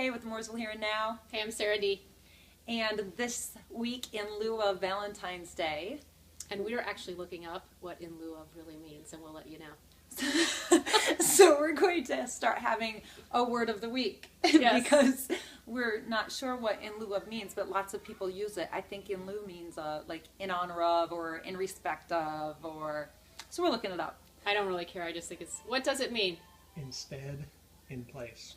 Kay with Mooresville Here and Now. Hey, I'm Sarah D. And this week in lieu of Valentine's Day. And we are actually looking up what in lieu of really means, and we'll let you know. So we're going to start having a word of the week. Yes. Because we're not sure what in lieu of means, but lots of people use it. I think in lieu means like in honor of or in respect of, or so we're looking it up. I don't really care. I just think it's, what does it mean? Instead, in place.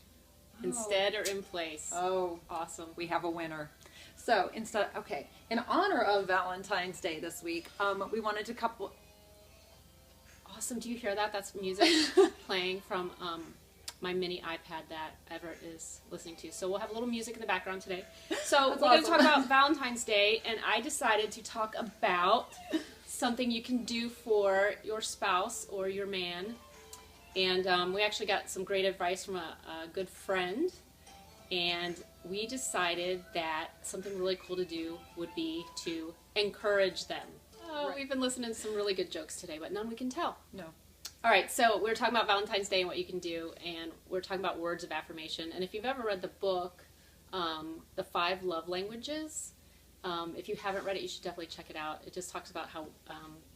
Instead or in place. Oh, Awesome. we have a winner. So instead, okay, in honor of Valentine's Day this week, we wanted to couple. Awesome. Do you hear that? That's music playing from my mini iPad that Everett is listening to. So we'll have a little music in the background today. So That's we're going to awesome. talk about Valentine's Day, and I decided to talk about something you can do for your spouse or your man. And we actually got some great advice from a good friend, and we decided that something really cool to do would be to encourage them. Oh, Right. We've been listening to some really good jokes today, but none we can tell. No. All right, so we're talking about Valentine's Day and what you can do, and we're talking about words of affirmation. And if you've ever read the book, The 5 Love Languages, if you haven't read it, you should definitely check it out. It just talks about how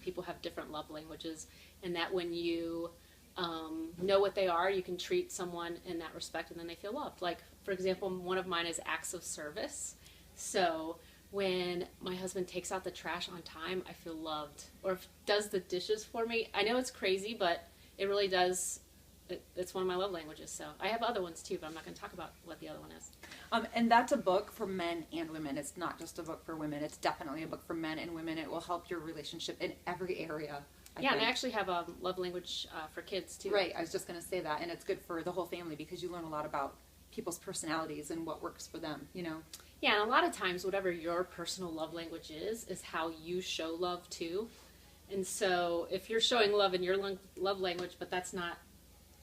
people have different love languages, and that when you know what they are, you can treat someone in that respect, and then they feel loved. Like, for example, one of mine is acts of service. So when my husband takes out the trash on time, I feel loved. Or if does the dishes for me. I know it's crazy, but it really does. It's one of my love languages. So I have other ones too, but I'm not going to talk about what the other one is. And that's a book for men and women. It's not just a book for women. It's definitely a book for men and women. It will help your relationship in every area. I And think. I actually have a love language for kids too. Right, I was just going to say that. And it's good for the whole family because you learn a lot about people's personalities and what works for them, you know? Yeah, and a lot of times, whatever your personal love language is how you show love too. And so if you're showing love in your love language, but that's not,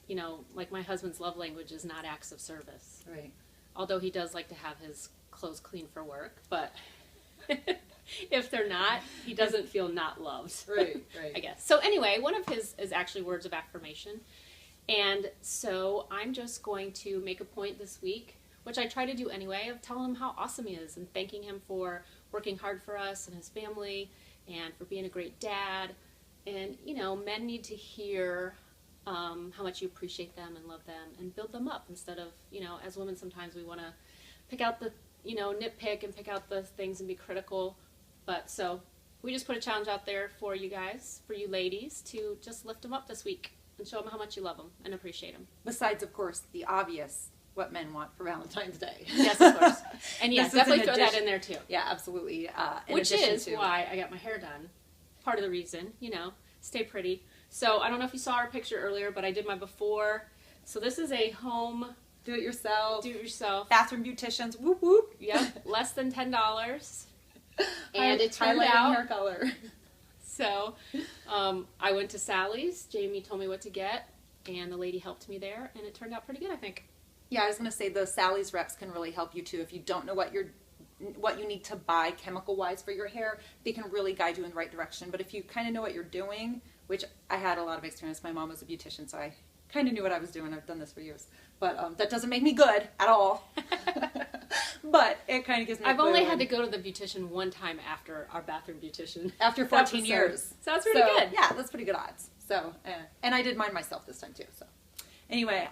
you know, like my husband's love language is not acts of service. Right. Although he does like to have his clothes clean for work, but if they're not, he doesn't feel not loved. Right. I guess. So anyway, one of his is actually words of affirmation. And so I'm just going to make a point this week, which I try to do anyway, of telling him how awesome he is and thanking him for working hard for us and his family and for being a great dad. And, you know, men need to hear how much you appreciate them and love them and build them up instead of, you know, as women sometimes we want to pick out the, you know, nitpick and pick out the things and be critical. But so we just put a challenge out there for you guys, for you ladies, to just lift them up this week and show them how much you love them and appreciate them. Besides, of course, the obvious, what men want for Valentine's Day. Yes, of course. And yes, This is definitely an throw that addition- in there too. Yeah, absolutely. In Which addition is to- why I got my hair done. Part of the reason, you know, stay pretty. So I don't know if you saw our picture earlier, but I did my before. So this is a home Do it yourself. do-it-yourself. Bathroom beauticians. Whoop whoop. Yep, less than $10. And it turned Highlighting out, hair color. so I went to Sally's. Jamie told me what to get, and the lady helped me there, and it turned out pretty good, I think. Yeah, I was going to say the Sally's reps can really help you too. If you don't know what you need to buy chemical-wise for your hair, they can really guide you in the right direction. But if you kind of know what you're doing, which I had a lot of experience. My mom was a beautician, so I kind of knew what I was doing. I've done this for years. But that doesn't make me good at all. But it kind of gives me a I've clue. only had to go to the beautician one time after our bathroom beautician. After 14 episode. years. So that's pretty good. Yeah, that's pretty good odds. So, and I did mine myself this time too. So, anyway,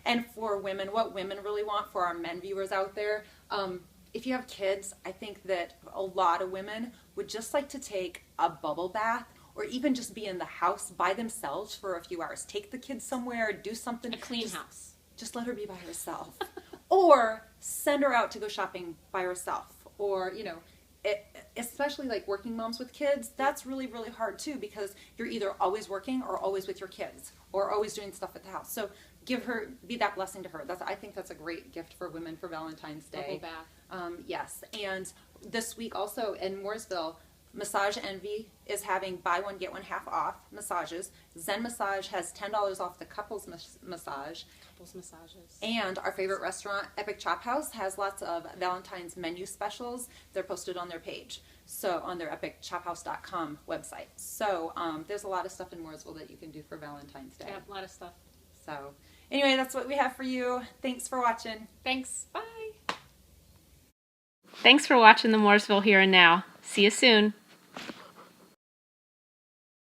and for women, what women really want for our men viewers out there, if you have kids, I think that a lot of women would just like to take a bubble bath or even just be in the house by themselves for a few hours. Take the kids somewhere, do something. A clean just, house. Just let her be by herself. Or send her out to go shopping by herself. Or, you know, especially like working moms with kids, that's really, really hard too because you're either always working or always with your kids or always doing stuff at the house. So be that blessing to her. I think that's a great gift for women for Valentine's Day. Bubble bath. Yes. And this week also in Mooresville, Massage Envy is having buy one, get one half off massages. Zen Massage has $10 off the couples massage. Couples massages. And our favorite restaurant, Epic Chop House, has lots of Valentine's menu specials. They're posted on their page, so on their epicchophouse.com website. So there's a lot of stuff in Mooresville that you can do for Valentine's Day. Yeah, a lot of stuff. So anyway, that's what we have for you. Thanks for watching. Thanks. Bye. Thanks for watching the Mooresville Here and Now. See you soon.